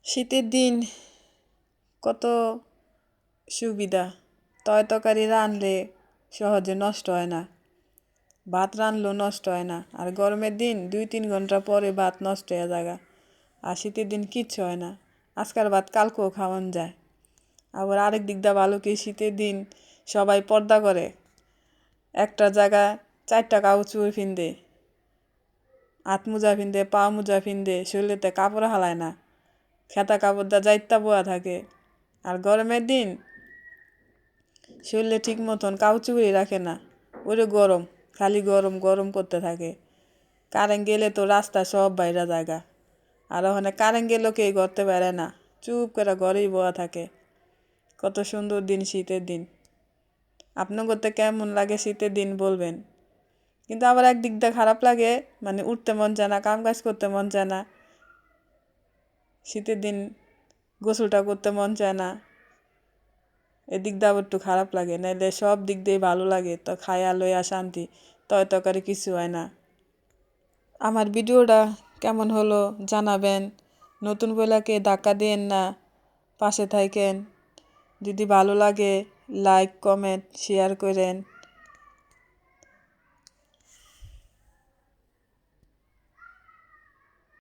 শীতের দিন কত সুবিধা। তরকারি রাঁধলে সহজে নষ্ট হয় না, ভাত রাঁধলেও নষ্ট হয় না। আর গরমের দিন 2-3 ঘন্টা পরে ভাত নষ্ট হয়ে যায়। আর শীতের দিন কিচ্ছু হয় না, আজকাল ভাত কালকেও খাওয়ান যায়। আবার আরেক দিক দিয়ে ভালো কি, শীতের দিন সবাই পর্দা করে, একটা জায়গায় 4টা কাপড় ফিন্দে, হাত মোজা ফিন্দে, পা মোজা ফিন্দে, শরীরেতে কাপড় হালায় না, খেতা কাপড় দা যাইতা বোয়া থাকে। আর গরমের দিন শরীরে ঠিক মতন কাউচুকুরি রাখে না, ওরে গরম, খালি গরম গরম করতে থাকে। কারেন্ট গেলে তো রাস্তা সব বাইরে জায়গা, আর ওখানে কারেন্ট গেলেও কেউ করতে পারে না, চুপ করে ঘরেই বোয়া থাকে। কত সুন্দর দিন শীতের দিন। আপনার করতে কেমন লাগে শীতের দিন বলবেন। কিন্তু আবার একদিক দিয়ে খারাপ লাগে, মানে উঠতে মন চায় না, কাম কাজ করতে মন চায় না, শীতের দিন গোসলটা করতে মন চায় না। এদিক দিয়ে আবার একটু খারাপ লাগে, নাইলে সব দিক দিয়ে ভালো লাগে। তো খায়া লইয়া শান্তি, তরকারি কিছু হয় না। আমার ভিডিওটা কেমন হলো জানাবেন। নতুন বইলাকে ধাক্কা দিয়েন না, পাশে থাকেন। যদি ভালো লাগে লাইক কমেন্ট শেয়ার করেন।